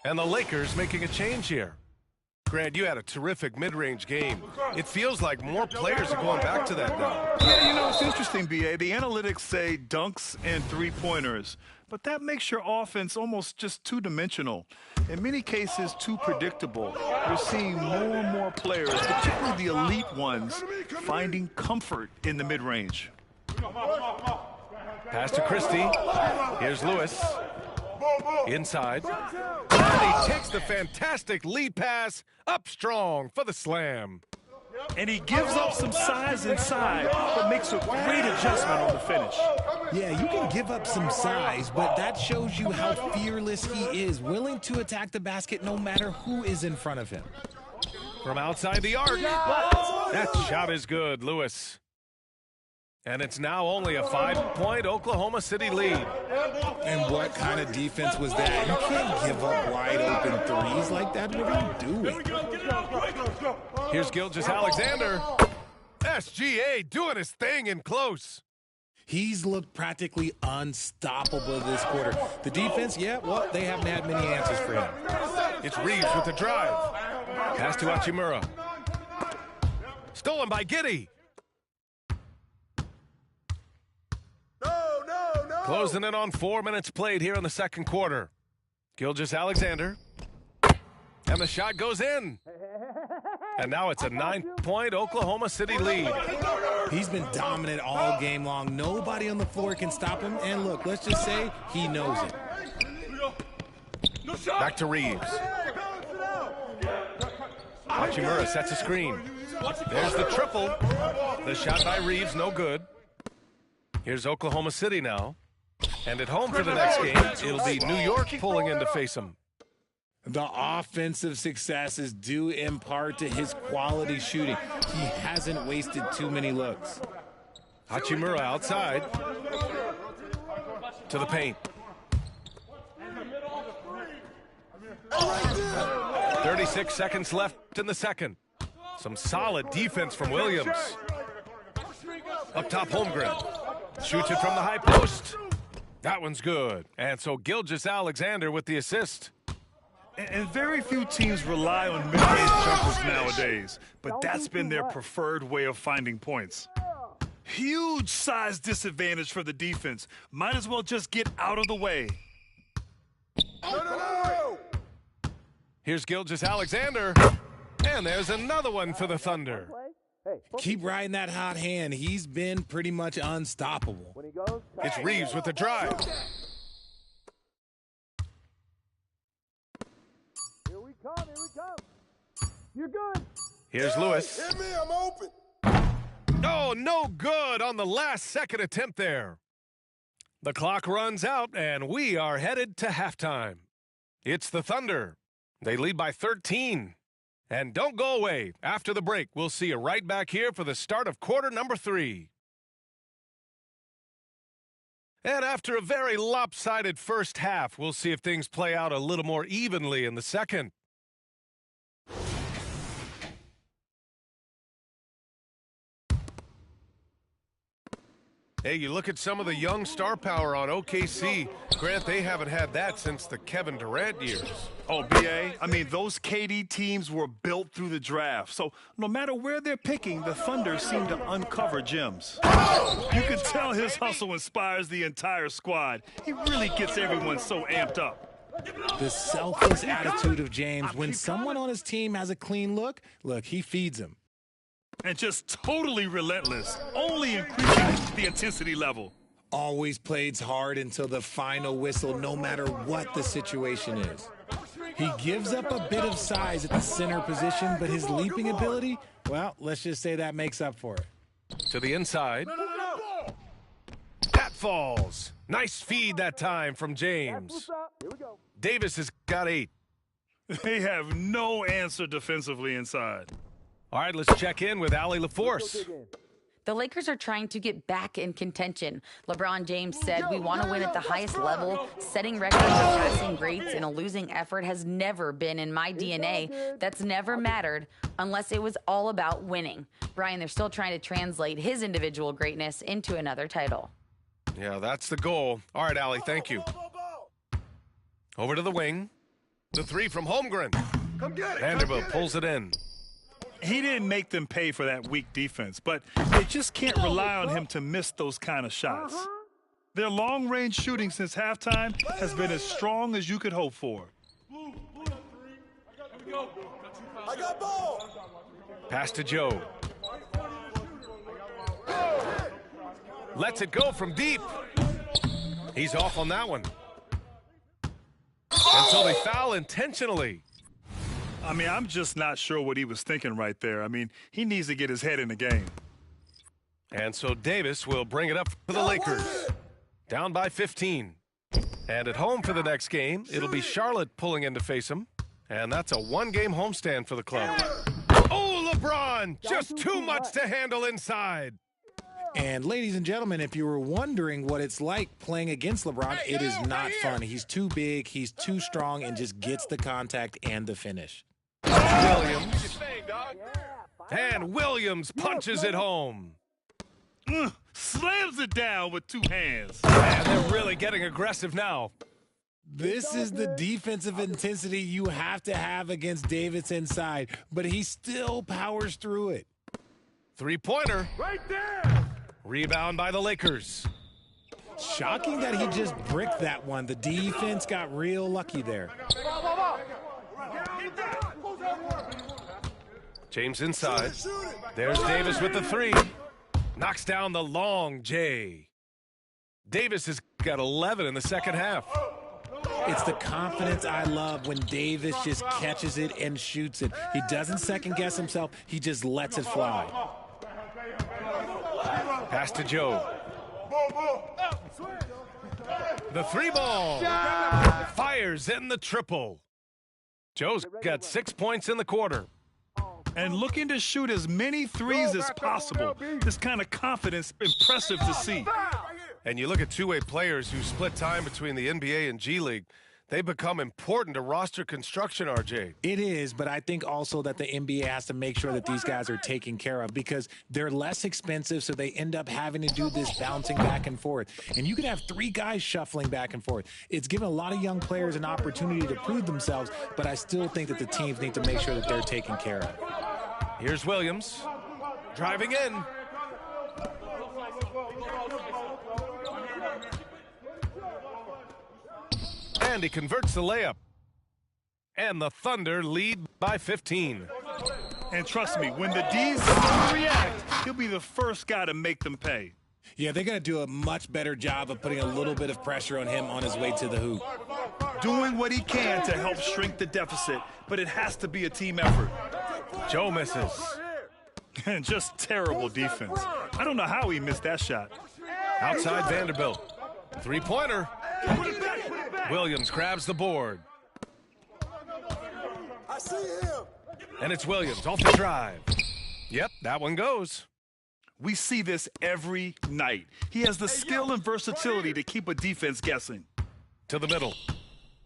And the Lakers making a change here. Grant, you had a terrific mid-range game. It feels like more players are going back to that now. Yeah, you know, it's interesting, B.A. The analytics say dunks and three-pointers, but that makes your offense almost just two-dimensional. In many cases, too predictable. We're seeing more and more players, particularly the elite ones, finding comfort in the mid-range. Pass to Christie. Here's Lewis. Inside. And he takes the fantastic lead pass up strong for the slam. And he gives up some size inside, but makes a great adjustment on the finish. Yeah, you can give up some size, but that shows you how fearless he is, willing to attack the basket no matter who is in front of him. From outside the arc. That shot is good, Lewis. And it's now only a 5-point Oklahoma City lead. And what kind of defense was that? You can't give up wide open threes like that. What are you doing? Here's Gilgeous-Alexander. SGA doing his thing in close. He's looked practically unstoppable this quarter. The defense, yeah, well, they haven't had many answers for him. It's Reeves with the drive. Pass to Hachimura. Stolen by Giddey. Closing in on 4 minutes played here in the second quarter. Gilgeous-Alexander. And the shot goes in. And now it's a 9-point Oklahoma City lead. He's been dominant all game long. Nobody on the floor can stop him. And look, let's just say he knows it. Back to Reeves. Hachimura sets a screen. There's the triple. The shot by Reeves, no good. Here's Oklahoma City now. And at home for the next game, it'll be New York pulling in to face them. The offensive success is due in part to his quality shooting. He hasn't wasted too many looks. Hachimura outside. To the paint. 36 seconds left in the second. Some solid defense from Williams. Up top, Holmgren. Shoots it from the high post. That one's good. And so Gilgeous-Alexander with the assist. And very few teams rely on mid-range jumpers nowadays, but that's been their preferred way of finding points. Huge size disadvantage for the defense. Might as well just get out of the way. Here's Gilgeous-Alexander. And there's another one for the Thunder. Keep riding that hot hand. He's been pretty much unstoppable. It's Reeves with the drive. Here we come. You're good. Here's Lewis. Hit me, I'm open. Oh, no good on the last second attempt there. The clock runs out, and we are headed to halftime. It's the Thunder. They lead by 13. And don't go away. After the break, we'll see you right back here for the start of quarter number 3. And after a very lopsided first half, we'll see if things play out a little more evenly in the second. Hey, you look at some of the young star power on OKC. Grant, they haven't had that since the Kevin Durant years. Oh, B.A., I mean, those KD teams were built through the draft. So no matter where they're picking, the Thunder seem to uncover gems. You can tell his hustle inspires the entire squad. He really gets everyone so amped up. The selfless attitude of James. When someone on his team has a clean look, he feeds him. And just totally relentless, only increasing the intensity level. Always plays hard until the final whistle, no matter what the situation is. He gives up a bit of size at the center position, but his leaping ability, well, let's just say that makes up for it. To the inside. That falls. Nice feed that time from James. Davis has got 8. They have no answer defensively inside. All right, let's check in with Allie LaForce. The Lakers are trying to get back in contention. LeBron James said, "We want to win at the highest level. Setting records of passing greats in a losing effort has never been in my DNA. That's never mattered unless it was all about winning." Brian, they're still trying to translate his individual greatness into another title. Yeah, that's the goal. All right, Allie, thank you. Over to the wing. The three from Holmgren. Come get it. Vanderbilt pulls it in. He didn't make them pay for that weak defense, but they just can't rely on him to miss those kind of shots. Their long-range shooting since halftime has been as strong as you could hope for. I got ball. Pass to Joe. Lets it go from deep. He's off on that one. And so they foul intentionally. I mean, I'm just not sure what he was thinking right there. I mean, he needs to get his head in the game. And so Davis will bring it up for the Lakers. Down by 15. And at home for the next game, it'll be Charlotte pulling in to face him. And that's a one-game homestand for the club. Oh, LeBron! Just too much to handle inside. And ladies and gentlemen, if you were wondering what it's like playing against LeBron, it is not fun. He's too big, he's too strong, and just gets the contact and the finish. Williams. And Williams punches it home. Slams it down with two hands. And they're really getting aggressive now. This is the defensive intensity you have to have against Davis inside, but he still powers through it. Three-pointer. Right there. Rebound by the Lakers. Shocking that he just bricked that one. The defense got real lucky there. James inside. There's Davis with the three. Knocks down the long J. Davis has got 11 in the second half. It's the confidence I love when Davis just catches it and shoots it. He doesn't second-guess himself. He just lets it fly. Pass to Joe. The three ball. Fires in the triple. Joe's got 6 points in the quarter. And looking to shoot as many threes as possible. This kind of confidence, impressive to see. And you look at two-way players who split time between the NBA and G League. They become important to roster construction, RJ. It is, but I think also that the NBA has to make sure that these guys are taken care of because they're less expensive, so they end up having to do this bouncing back and forth. And you can have three guys shuffling back and forth. It's given a lot of young players an opportunity to prove themselves, but I still think that the teams need to make sure that they're taken care of. Here's Williams. Driving in. And he converts the layup. And the Thunder lead by 15. And trust me, when the D's react, he'll be the first guy to make them pay. Yeah, they're going to do a much better job of putting a little bit of pressure on him on his way to the hoop. Doing what he can to help shrink the deficit, but it has to be a team effort. Joe misses. And just terrible defense. I don't know how he missed that shot. Outside Vanderbilt. Three-pointer. Williams grabs the board. I see him. And it's Williams off the drive. Yep, that one goes. We see this every night. He has the skill and versatility to keep a defense guessing. To the middle.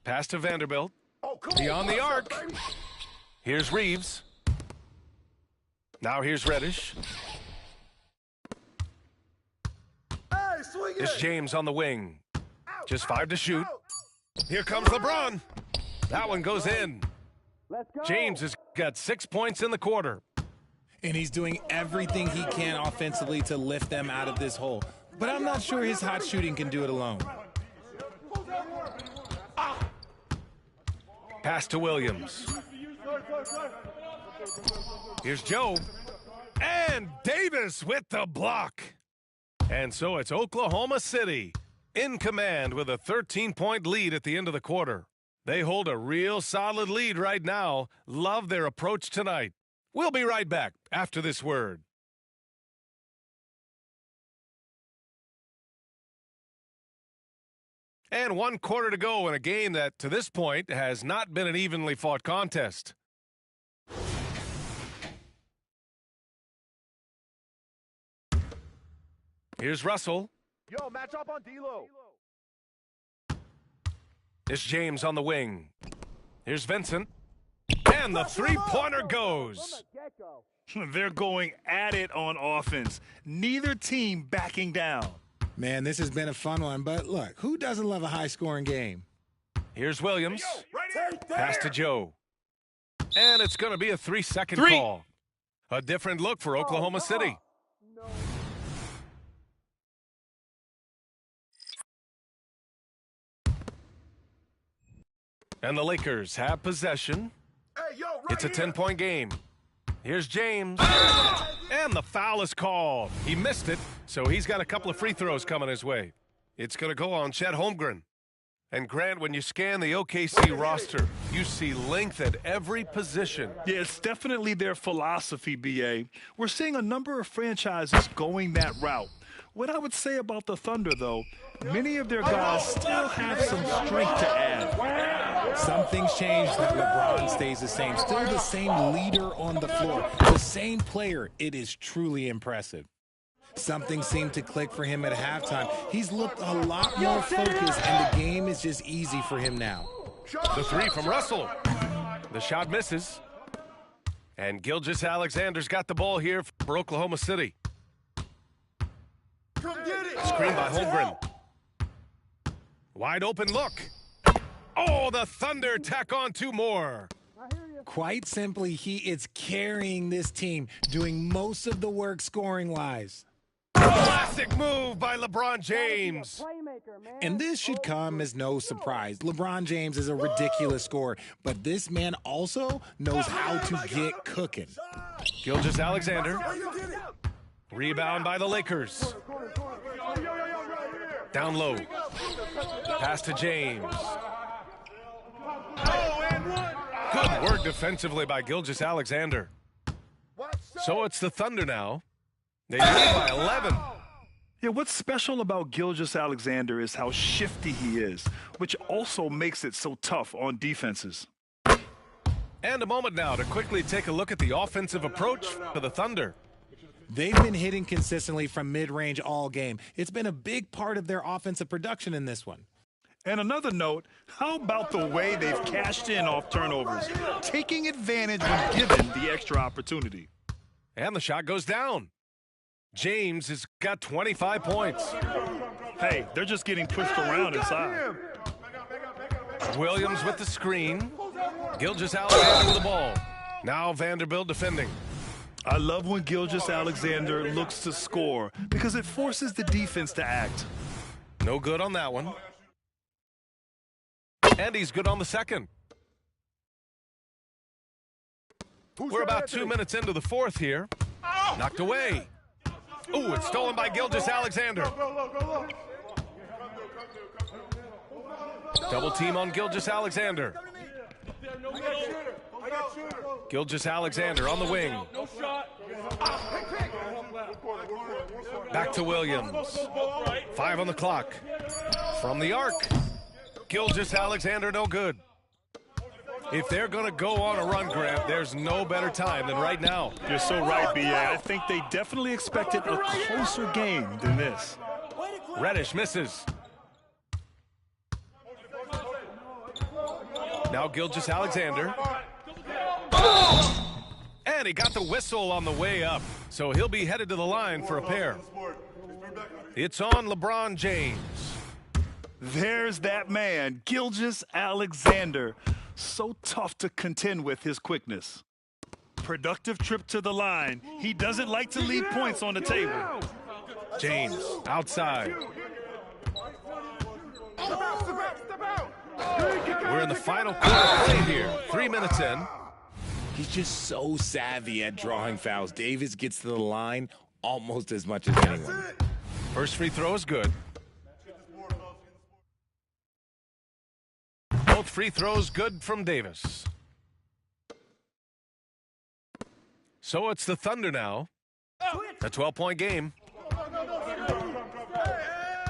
Pass to Vanderbilt. Beyond the arc. Here's Reeves. Now here's Reddish. Hey, swing it. It's James on the wing. Just 5 to shoot. Here comes LeBron. That one goes in. Let's go. James has got 6 points in the quarter. And he's doing everything he can offensively to lift them out of this hole. But I'm not sure his hot shooting can do it alone. Pass to Williams. Here's Joe. And Davis with the block. And so it's Oklahoma City in command with a 13-point lead at the end of the quarter. They hold a real solid lead right now. Love their approach tonight. We'll be right back after this word. And 1 quarter to go in a game that, to this point, has not been an evenly fought contest. Here's Russell. Yo, match up on D'Lo. It's James on the wing. Here's Vincent. And the three-pointer goes. They're going at it on offense. Neither team backing down. Man, this has been a fun one, but look, who doesn't love a high-scoring game? Here's Williams. Pass to Joe. And it's going to be a 3-second call. A different look for Oklahoma City. And the Lakers have possession. It's a 10-point game. Here's James. And the foul is called. He missed it, so he's got a couple of free throws coming his way. It's going to go on Chet Holmgren. And Grant, when you scan the OKC roster, you see length at every position. Yeah, it's definitely their philosophy, B.A. We're seeing a number of franchises going that route. What I would say about the Thunder, though, many of their guys still have some strength to add. Some things change, but LeBron stays the same. Still the same leader on the floor, the same player. It is truly impressive. Something seemed to click for him at halftime. He's looked a lot more focused, and the game is just easy for him now. The three from Russell. The shot misses. And Gilgeous-Alexander's got the ball here for Oklahoma City. Screen by Holmgren. Wide open look. Oh, the Thunder tack on 2 more. Quite simply, he is carrying this team, doing most of the work scoring-wise. Classic move by LeBron James. And this should come as no surprise. LeBron James is a ridiculous scorer, but this man also knows how to get cooking. Gilgeous-Alexander. Rebound by the Lakers. Down low. Pass to James. Good work defensively by Gilgeous-Alexander. So it's the Thunder now. They lead by 11. Yeah, what's special about Gilgeous-Alexander is how shifty he is, which also makes it so tough on defenses. And a moment now to quickly take a look at the offensive approach for the Thunder. They've been hitting consistently from mid-range all game. It's been a big part of their offensive production in this one. And another note, how about the way they've cashed in off turnovers, taking advantage when given the extra opportunity. And the shot goes down. James has got 25 points. Hey, they're just getting pushed around inside. Williams with the screen. Gilgeous-Alexander with the ball. Now Vanderbilt defending. I love when Gilgeous-Alexander looks to score because it forces the defense to act. No good on that one. And he's good on the second. We're about 2 minutes into the fourth here. Knocked away. Ooh, it's stolen by Gilgeous-Alexander. Double team on Gilgeous-Alexander. Gilgeous-Alexander on the wing. Back to Williams. 5 on the clock. From the arc. Gilgeous-Alexander no good. If they're going to go on a run, Grant, there's no better time than right now. You're so right, B.A. I think they definitely expected a closer game than this. Reddish misses. Now Gilgeous-Alexander. And he got the whistle on the way up, so he'll be headed to the line for a pair. It's on LeBron James. There's that man, Gilgeous-Alexander. So tough to contend with his quickness. Productive trip to the line. He doesn't like to leave points on the table. James outside. We're in the final quarter of play here. 3 minutes in. He's just so savvy at drawing fouls. Davis gets to the line almost as much as anyone. First free throw is good. Both free throws good from Davis. So it's the Thunder now. A 12-point game.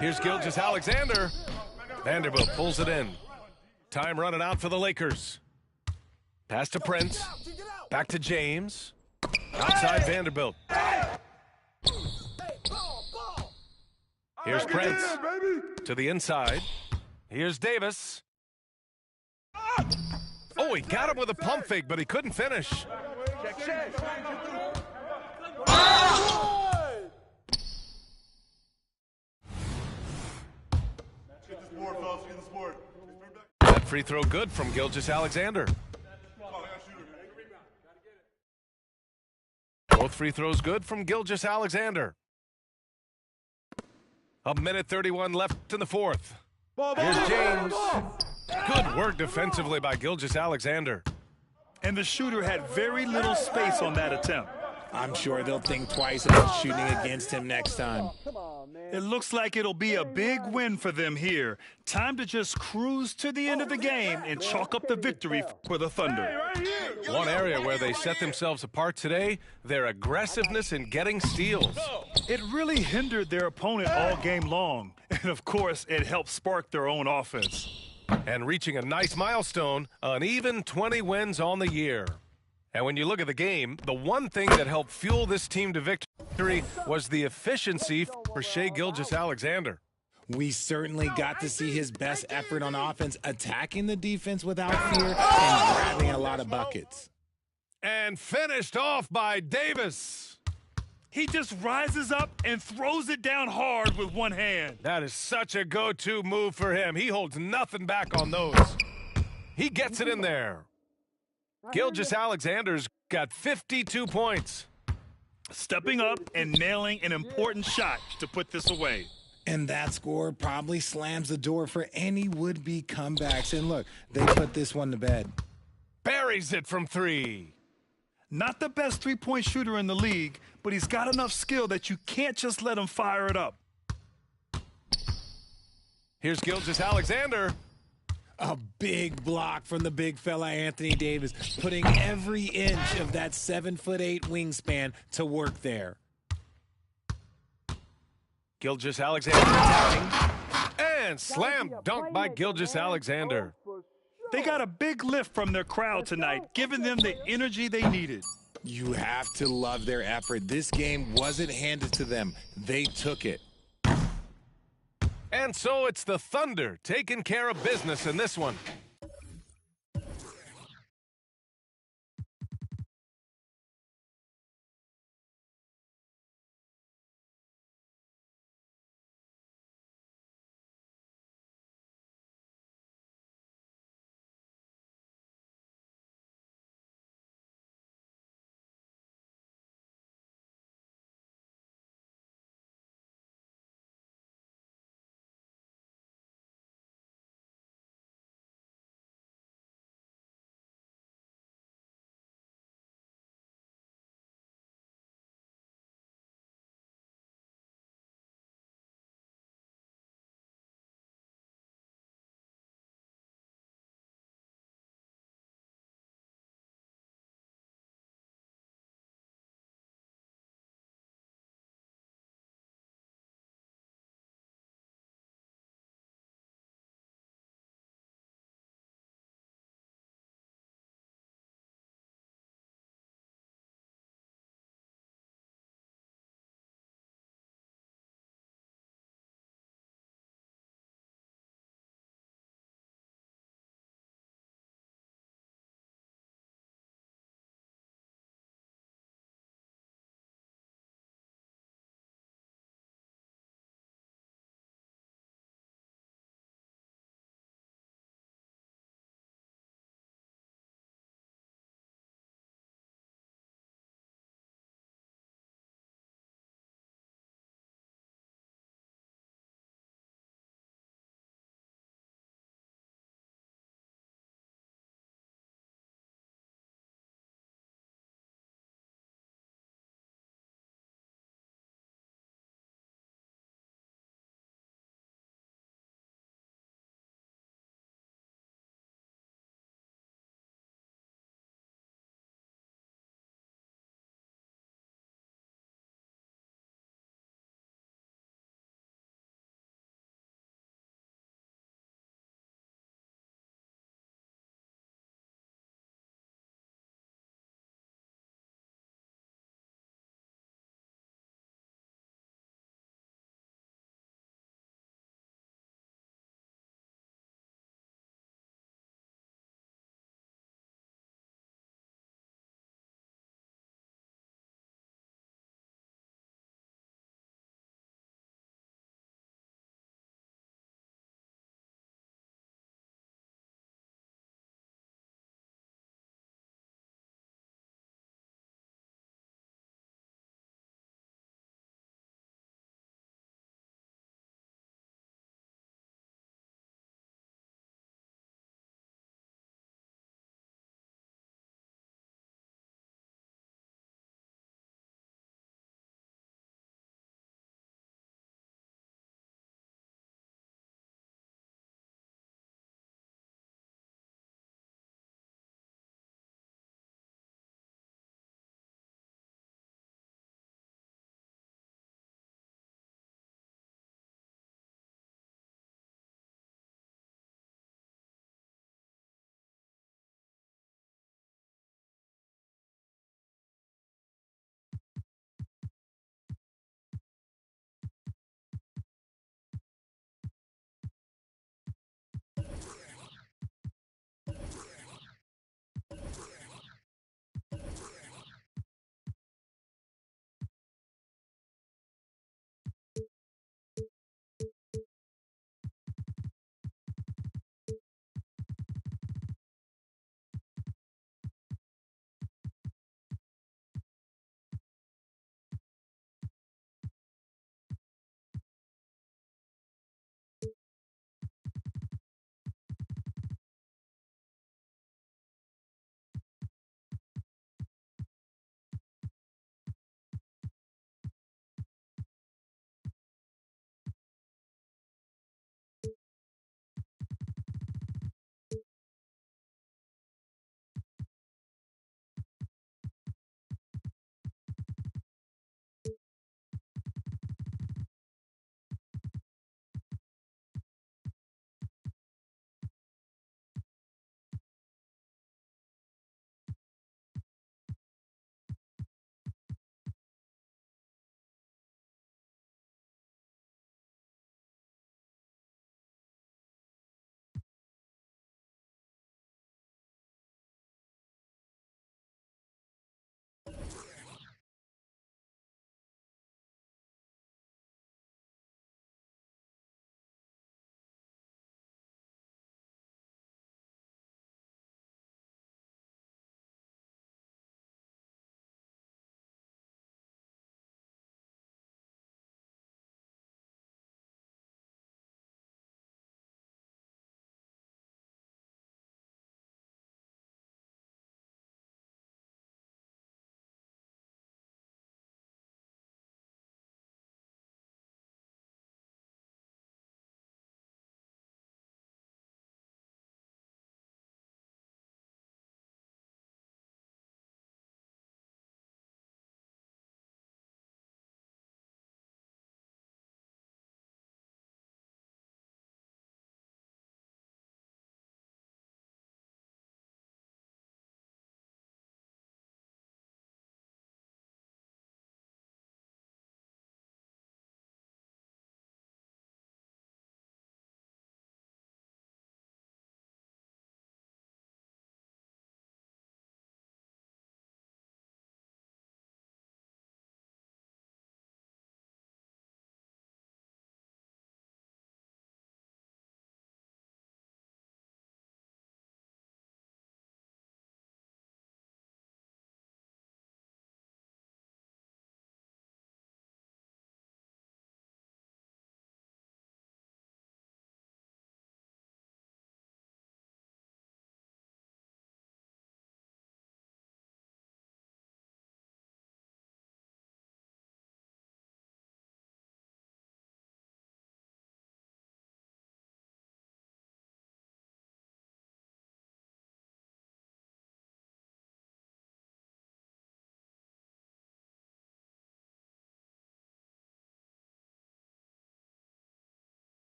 Here's Gilgeous-Alexander. Vanderbilt pulls it in. Time running out for the Lakers. Pass to Prince. Back to James. Outside Vanderbilt. Here's Prince. To the inside. Here's Davis. Oh, he got him with a pump fake, but he couldn't finish. That free throw good from Gilgeous-Alexander. Both free throws good from Gilgeous-Alexander. 1:31 left in the fourth. Here's James. Good work defensively by Gilgeous-Alexander. And the shooter had very little space on that attempt. I'm sure they'll think twice about shooting against him next time. It looks like it'll be a big win for them here. Time to just cruise to the end of the game and chalk up the victory for the Thunder. One area where they set themselves apart today, their aggressiveness in getting steals. It really hindered their opponent all game long. And, of course, it helped spark their own offense. And reaching a nice milestone, an even 20 wins on the year. And when you look at the game, the one thing that helped fuel this team to victory was the efficiency for Shai Gilgeous-Alexander. We certainly got to see his best effort on offense, attacking the defense without fear and grabbing a lot of buckets. And finished off by Davis. He just rises up and throws it down hard with one hand. That is such a go-to move for him. He holds nothing back on those. He gets it in there. Gilgeous-Alexander's got 52 points. Stepping up and nailing an important shot to put this away. And that score probably slams the door for any would-be comebacks. And look, they put this one to bed. Buries it from three. Not the best three-point shooter in the league, but he's got enough skill that you can't just let him fire it up. Here's Gilgeous-Alexander. A big block from the big fella Anthony Davis, putting every inch of that 7'8" wingspan to work there. Gilgeous-Alexander attacking. And slam dunk by Gilgeous-Alexander. They got a big lift from their crowd tonight, giving them the energy they needed. You have to love their effort. This game wasn't handed to them. They took it. And so it's the Thunder taking care of business in this one.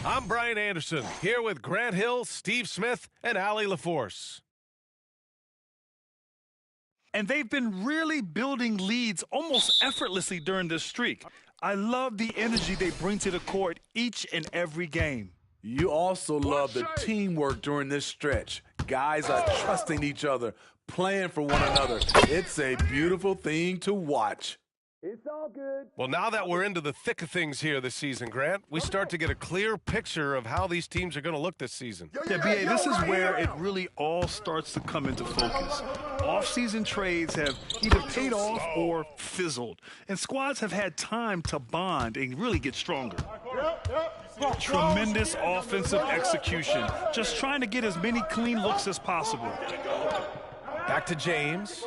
I'm Brian Anderson, here with Grant Hill, Steve Smith, and Allie LaForce. And they've been really building leads almost effortlessly during this streak. I love the energy they bring to the court each and every game. You also love the teamwork during this stretch. Guys are trusting each other, playing for one another. It's a beautiful thing to watch. It's all good. Well, now that we're into the thick of things here this season, Grant, we start to get a clear picture of how these teams are going to look this season. Yeah, B.A., this is where it really all starts to come into focus. Off-season trades have either paid off or fizzled, and squads have had time to bond and really get stronger. Tremendous offensive execution, just trying to get as many clean looks as possible. Back to James.